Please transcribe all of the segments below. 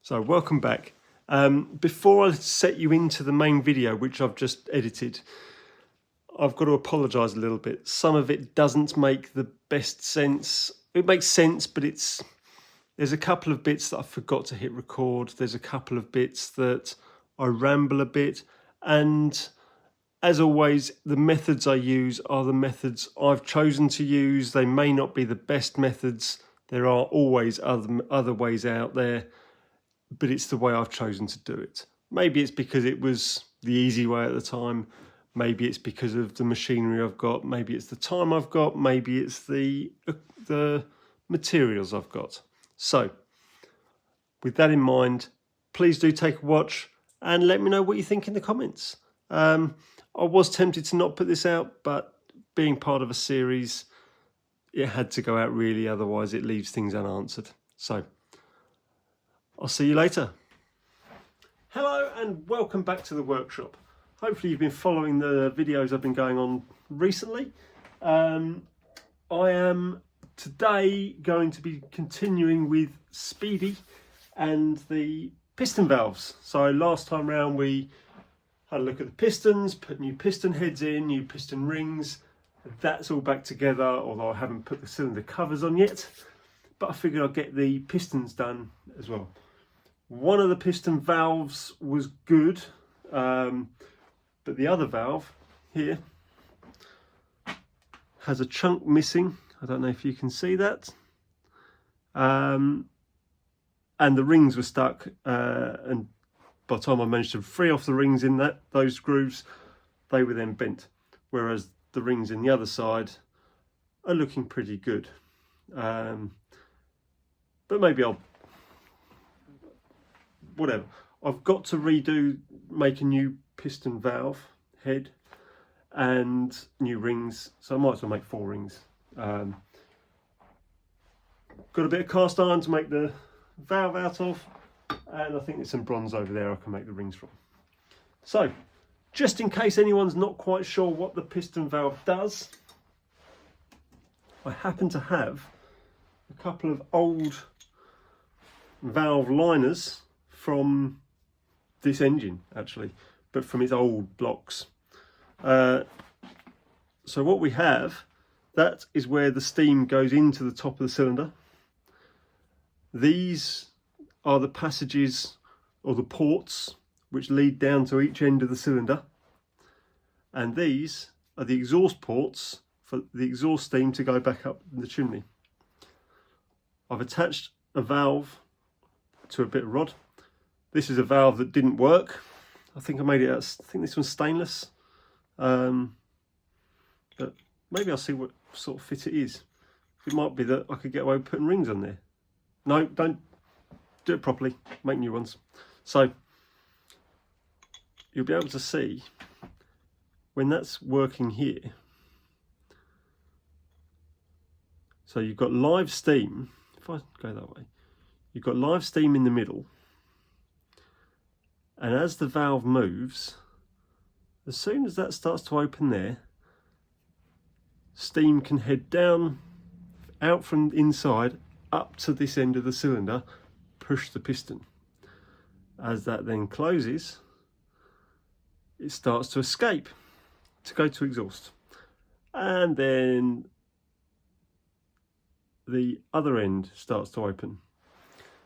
So welcome back. Before I set you into the main video, which I've just edited, I've got to apologise a little bit. Some of it doesn't make the best sense. It makes sense, but there's a couple of bits that I forgot to hit record. There's a couple of bits that I ramble a bit. And as always, the methods I use are the methods I've chosen to use. They may not be the best methods. There are always other ways out there, but it's the way I've chosen to do it. Maybe it's because it was the easy way at the time. Maybe it's because of the machinery I've got. Maybe it's the time I've got. Maybe it's the materials I've got. So, with that in mind, please do take a watch and let me know what you think in the comments. I was tempted to not put this out, but being part of a series, it had to go out really, otherwise it leaves things unanswered. So, I'll see you later. Hello and welcome back to the workshop. Hopefully you've been following the videos I've been going on recently. I am today going to be continuing with Speedy and the piston valves. So last time round we had a look at the pistons, put new piston heads in, new piston rings. That's all back together, although I haven't put the cylinder covers on yet. But I figured I'd get the pistons done as well. One of the piston valves was good, but the other valve here has a chunk missing. I don't know if you can see that. And the rings were stuck, and by the time I managed to free off the rings in those grooves, they were then bent. Whereas the rings in the other side are looking pretty good. But maybe whatever. I've got to make a new piston valve head and new rings, so I might as well make 4 rings. Got a bit of cast iron to make the valve out of, and I think there's some bronze over there I can make the rings from. So, just in case anyone's not quite sure what the piston valve does, I happen to have a couple of old valve liners from this engine actually, but from its old blocks. So what we have, that is where the steam goes into the top of the cylinder. These are the passages or the ports which lead down to each end of the cylinder, and these are the exhaust ports for the exhaust steam to go back up the chimney. I've attached a valve to a bit of rod. This is a valve that didn't work. I think I made it out, I think this one's stainless. But maybe I'll see what sort of fit it is. It might be that I could get away with putting rings on there. No, don't do it properly, make new ones. So you'll be able to see when that's working here. So you've got live steam. If I go that way, you've got live steam in the middle. And as the valve moves, as soon as that starts to open there, steam can head down, out from inside, up to this end of the cylinder, push the piston. As that then closes, it starts to escape, to go to exhaust. And then the other end starts to open.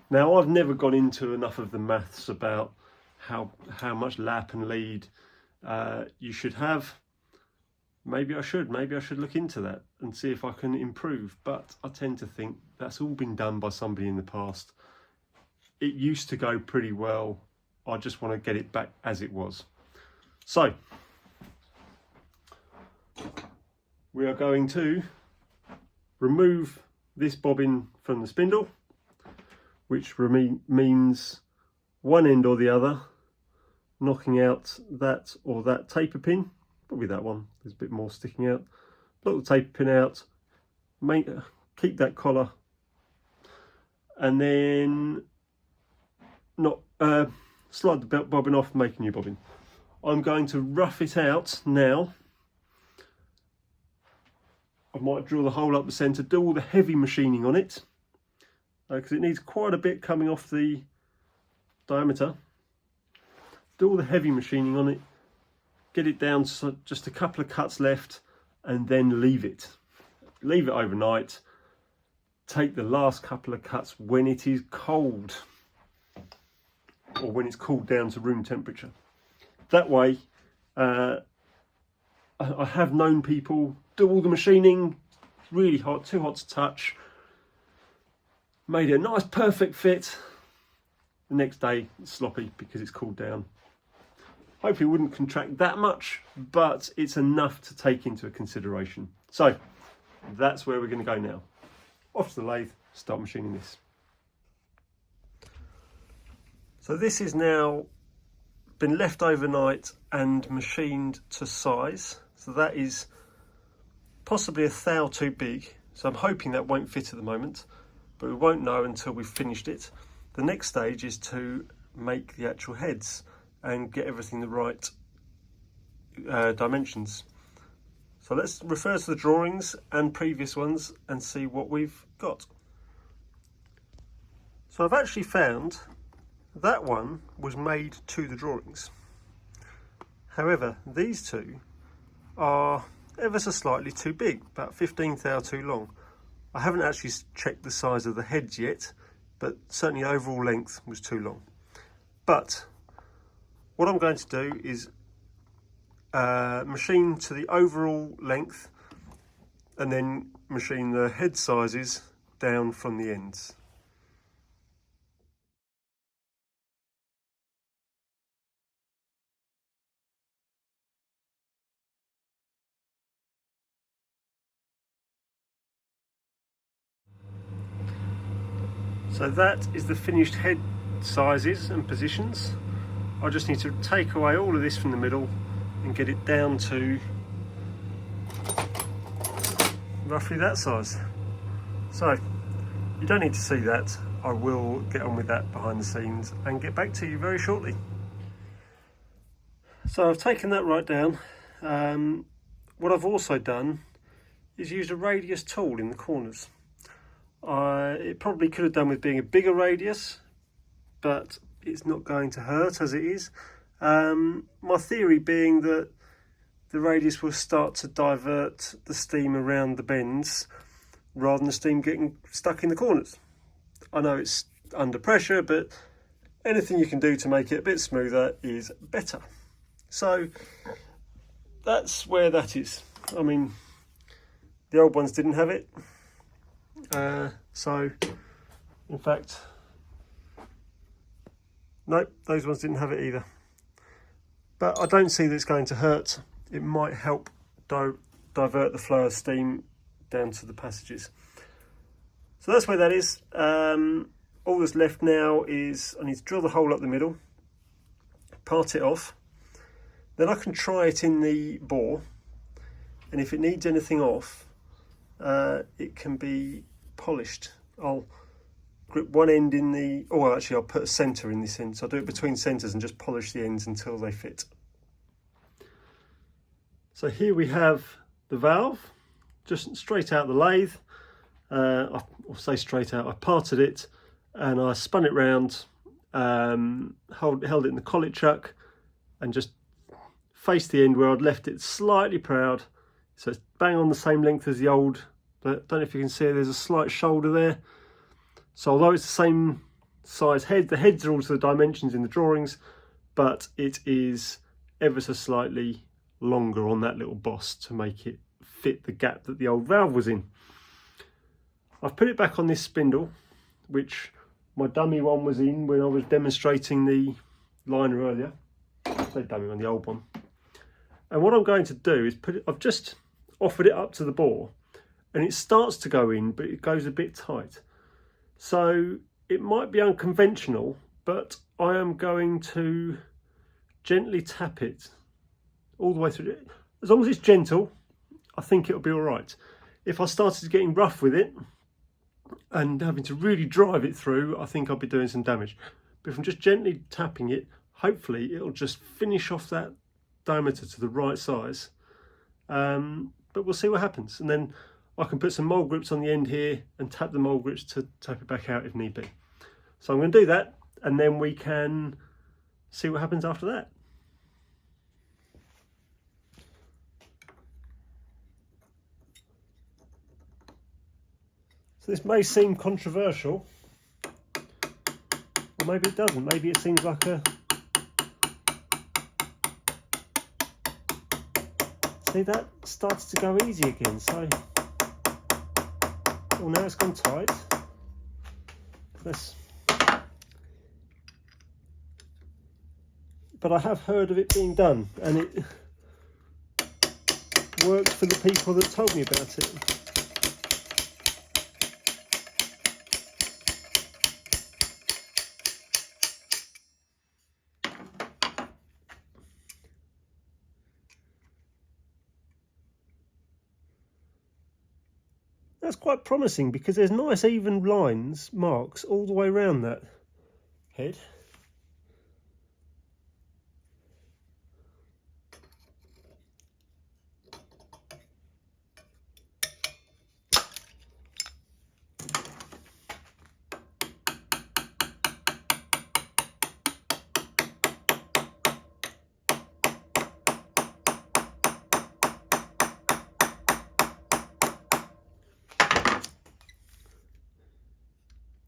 Now, I've never gone into enough of the maths about how much lap and lead you should have. Maybe I should look into that and see if I can improve, but I tend to think that's all been done by somebody in the past. It used to go pretty well. I just want to get it back as it was. So we are going to remove this bobbin from the spindle, which means one end or the other, knocking out that or that taper pin, probably that one, there's a bit more sticking out. Knock the taper pin out, keep that collar, and then slide the belt bobbin off, make a new bobbin. I'm going to rough it out now. I might drill the hole up the centre, do all the heavy machining on it, because it needs quite a bit coming off the diameter, do all the heavy machining on it, get it down to just a couple of cuts left, and then leave it. Leave it overnight. Take the last couple of cuts when it is cold, or when it's cooled down to room temperature. That way, I have known people do all the machining, really hot, too hot to touch, made it a nice perfect fit. The next day it's sloppy because it's cooled down. Hopefully it wouldn't contract that much, but it's enough to take into consideration. So that's where we're going to go now. Off to the lathe, start machining this. So this is now been left overnight and machined to size. So that is possibly a thou too big. So I'm hoping that won't fit at the moment, but we won't know until we've finished it. The next stage is to make the actual heads and get everything the right dimensions. So let's refer to the drawings and previous ones and see what we've got. So I've actually found that one was made to the drawings. However, these two are ever so slightly too big, about 15 thou too long. I haven't actually checked the size of the heads yet, but certainly overall length was too long. But what I'm going to do is machine to the overall length and then machine the head sizes down from the ends. So that is the finished head sizes and positions. I just need to take away all of this from the middle and get it down to roughly that size. So you don't need to see that. I will get on with that behind the scenes and get back to you very shortly. So I've taken that right down. What I've also done is used a radius tool in the corners. It probably could have done with being a bigger radius, but it's not going to hurt as it is. My theory being that the radius will start to divert the steam around the bends rather than the steam getting stuck in the corners. I know it's under pressure, but anything you can do to make it a bit smoother is better. So that's where that is. I mean, the old ones didn't have it. So in fact, nope, those ones didn't have it either. But I don't see that it's going to hurt. It might help divert the flow of steam down to the passages. So that's where that is. All that's left now is I need to drill the hole up the middle, part it off. Then I can try it in the bore, and if it needs anything off, it can be polished. I'll grip one end in the, or actually I'll put a centre in this end, so I'll do it between centres and just polish the ends until they fit. So here we have the valve, just straight out the lathe. I'll say straight out, I parted it and I spun it round, held it in the collet chuck and just faced the end where I'd left it slightly proud. So it's bang on the same length as the old, but I don't know if you can see there's a slight shoulder there. So although it's the same size head, the heads are also the dimensions in the drawings, but it is ever so slightly longer on that little boss to make it fit the gap that the old valve was in. I've put it back on this spindle, which my dummy one was in when I was demonstrating the liner earlier. The dummy one, the old one. And what I'm going to do is I've just offered it up to the bore and it starts to go in, but it goes a bit tight. So it might be unconventional, but I am going to gently tap it all the way through. As long as it's gentle, I think it'll be all right. If I started getting rough with it and having to really drive it through, I think I'll be doing some damage. But if I'm just gently tapping it, hopefully it'll just finish off that diameter to the right size. But we'll see what happens. And then I can put some mold grips on the end here and tap the mold grips to tap it back out if need be. So I'm going to do that and then we can see what happens after that. So this may seem controversial, or maybe it doesn't. Maybe it seems like a... See, that starts to go easy again, so... Well, now it's gone tight. But I have heard of it being done, and it worked for the people that told me about it. That's quite promising because there's nice even lines, marks all the way around that head.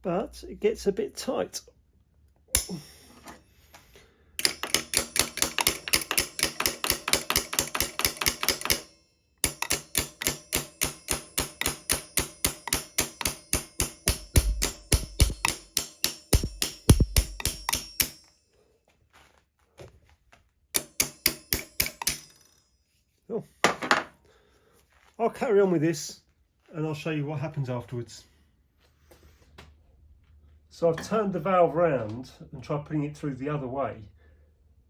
But it gets a bit tight. Oh. I'll carry on with this and I'll show you what happens afterwards. So I've turned the valve round and tried putting it through the other way,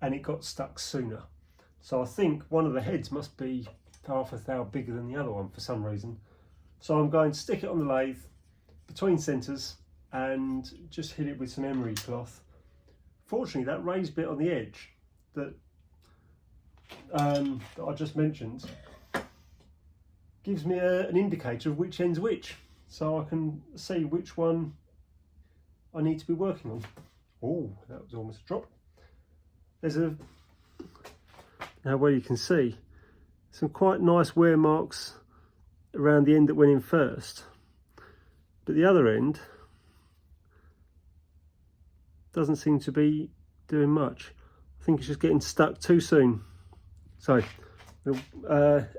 and it got stuck sooner. So I think one of the heads must be half a thou bigger than the other one for some reason. So I'm going to stick it on the lathe between centres and just hit it with some emery cloth. Fortunately, that raised bit on the edge that I just mentioned gives me an indicator of which end's which, so I can see which one I need to be working on. Oh, that was almost a drop. There's now where you can see some quite nice wear marks around the end that went in first, but the other end doesn't seem to be doing much. I think it's just getting stuck too soon. So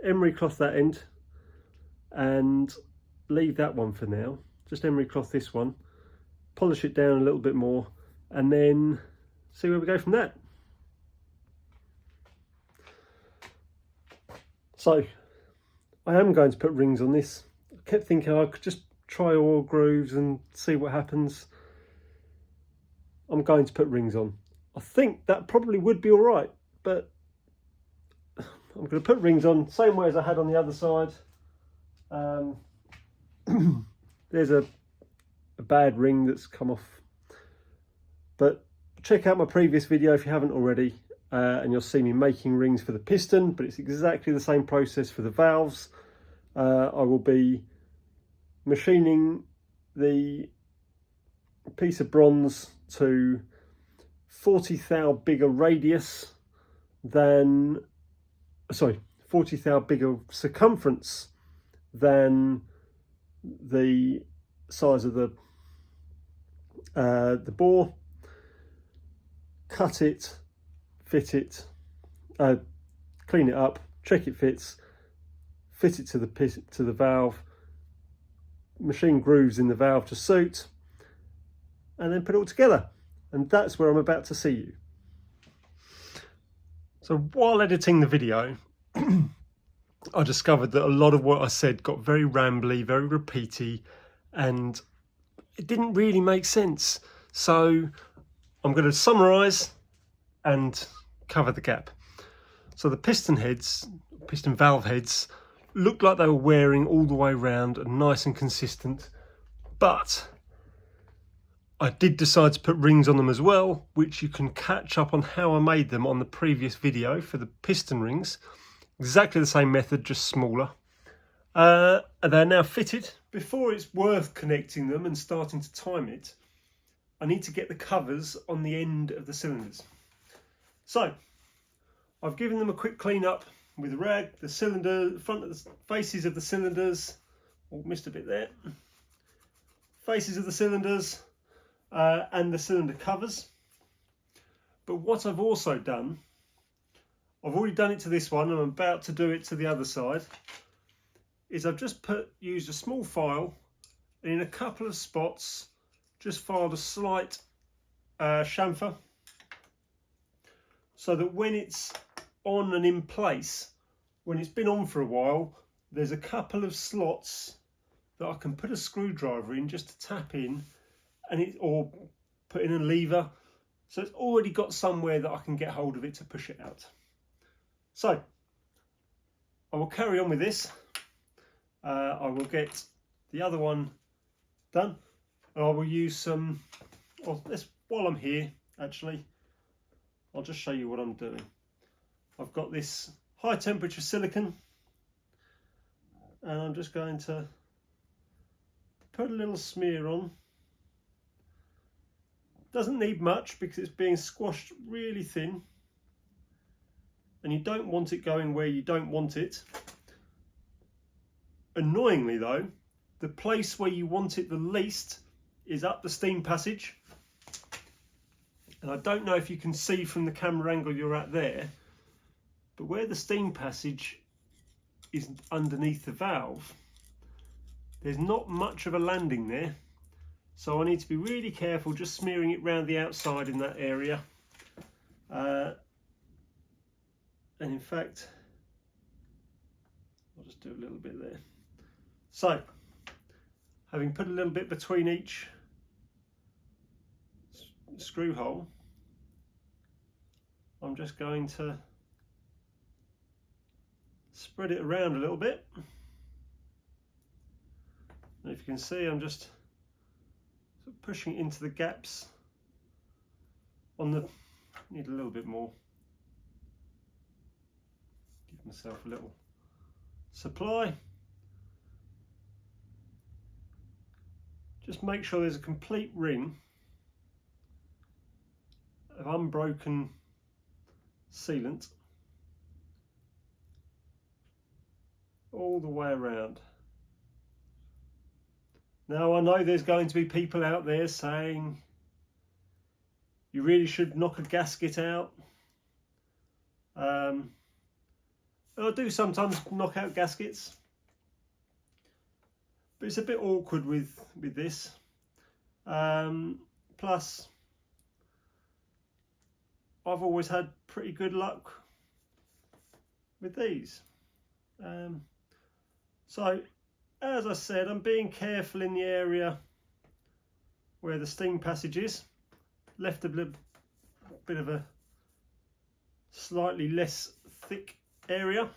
emery cloth that end and leave that one for now. Just emery cloth this one, polish it down a little bit more, and then see where we go from that. So I am going to put rings on this. I kept thinking I could just try oil grooves and see what happens. I'm going to put rings on. I think that probably would be all right, but I'm going to put rings on same way as I had on the other side. There's a bad ring that's come off, but check out my previous video if you haven't already, and you'll see me making rings for the piston, but it's exactly the same process for the valves. I will be machining the piece of bronze to 40 thou bigger radius than, sorry, 40 thou bigger circumference than the size of the bore. Cut it, fit it, clean it up, check it fits, fit it to the valve, machine grooves in the valve to suit, and then put it all together. And that's where I'm about to see you. So while editing the video, I discovered that a lot of what I said got very rambly, very repeaty, and it didn't really make sense. So I'm going to summarise and cover the gap. So the piston valve heads looked like they were wearing all the way around and nice and consistent, but I did decide to put rings on them as well, which you can catch up on how I made them on the previous video for the piston rings. Exactly the same method, just smaller. They're now fitted. Before it's worth connecting them and starting to time it, I need to get the covers on the end of the cylinders. So I've given them a quick clean up with a rag, the cylinder, front of the faces of the cylinders, oh, missed a bit there, faces of the cylinders and the cylinder covers. But what I've also done, I've already done it to this one and I'm about to do it to the other side, is I've just used a small file and in a couple of spots just filed a slight chamfer so that when it's on and in place, when it's been on for a while, there's a couple of slots that I can put a screwdriver in just to tap in and or put in a lever. So it's already got somewhere that I can get hold of it to push it out. So I will carry on with this. I will get the other one done and I will use some, while I'm here actually, I'll just show you what I'm doing. I've got this high temperature silicone and I'm just going to put a little smear on. Doesn't need much because it's being squashed really thin and you don't want it going where you don't want it. Annoyingly though, the place where you want it the least is up the steam passage. And I don't know if you can see from the camera angle you're at there, but where the steam passage is underneath the valve, there's not much of a landing there. So I need to be really careful just smearing it round the outside in that area. And in fact, I'll just do a little bit there. So, having put a little bit between each screw hole, I'm just going to spread it around a little bit. And if you can see, I'm just sort of pushing it into the gaps on the, need a little bit more. Give myself a little supply. Just make sure there's a complete ring of unbroken sealant all the way around. Now I know there's going to be people out there saying you really should knock a gasket out. And I do sometimes knock out gaskets, but it's a bit awkward with this. Plus, I've always had pretty good luck with these. So, as I said, I'm being careful in the area where the steam passage is. Left a bit of a slightly less thick area.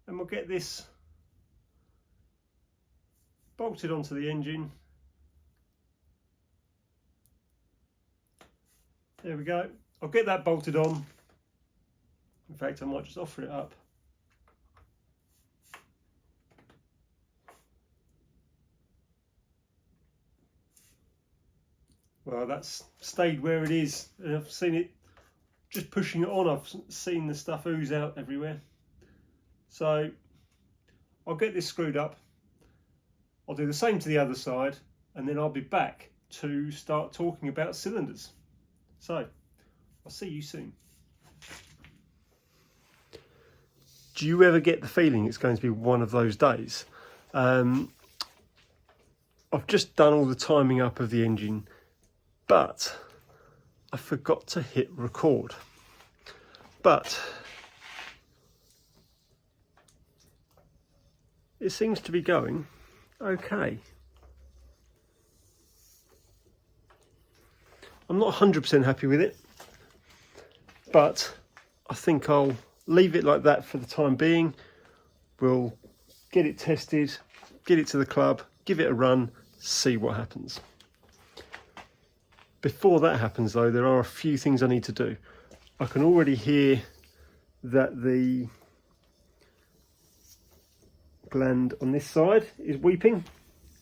And we'll get this bolted onto the engine. There we go. I'll get that bolted on. In fact, I might just offer it up. Well, that's stayed where it is. And I've seen it, just pushing it on, I've seen the stuff ooze out everywhere. So I'll get this screwed up. I'll do the same to the other side, and then I'll be back to start talking about cylinders. So I'll see you soon. Do you ever get the feeling it's going to be one of those days? I've just done all the timing up of the engine, but I forgot to hit record. But it seems to be going okay. I'm not 100% happy with it, but I think I'll leave it like that for the time being. We'll get it tested, get it to the club, give it a run, see what happens. Before that happens though, there are a few things I need to do. I can already hear that the gland on this side is weeping.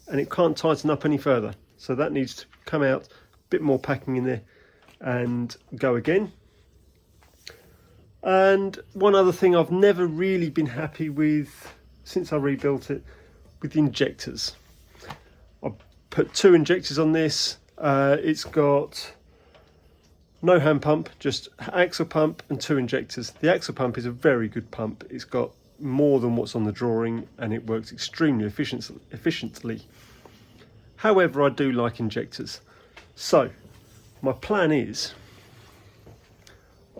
and it can't tighten up any further. So that needs to come out, a bit more packing in there, and go again. And one other thing I've never really been happy with since I rebuilt it, with the injectors. I put 2 injectors on this. It's got no hand pump, just axle pump and 2 injectors. The axle pump is a very good pump. It's got more than what's on the drawing and it works extremely efficiently. However, I do like injectors. So my plan is,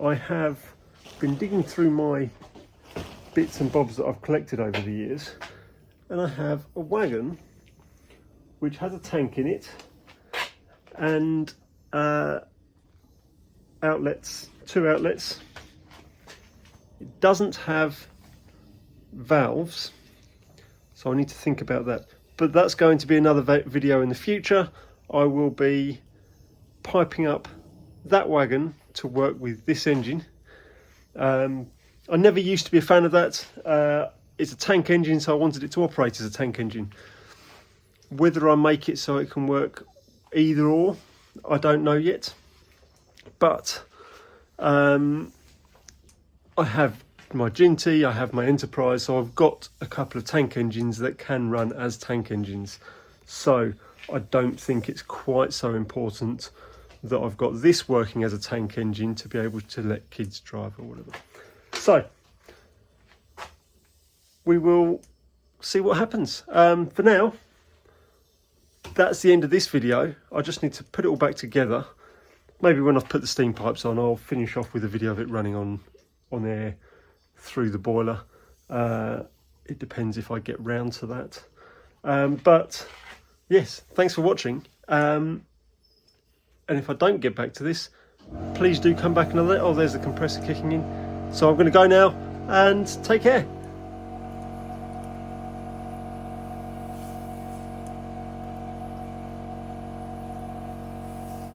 I have been digging through my bits and bobs that I've collected over the years, and I have a wagon which has a tank in it and outlets, 2 outlets. It doesn't have valves, so I need to think about that, but that's going to be another video in the future. I will be piping up that wagon to work with this engine. I never used to be a fan of that. It's a tank engine, so I wanted it to operate as a tank engine. Whether I make it so it can work either or, I don't know yet. But I have my Ginty, I have my Enterprise, so I've got a couple of tank engines that can run as tank engines. So I don't think it's quite so important that I've got this working as a tank engine to be able to let kids drive or whatever. So we will see what happens. For now, that's the end of this video. I just need to put it all back together. Maybe when I've put the steam pipes on, I'll finish off with a video of it running on air through the boiler. It depends if I get round to that. But yes, thanks for watching. And if I don't get back to this, please do come back another. Oh, there's the compressor kicking in. So I'm going to go now, and take care.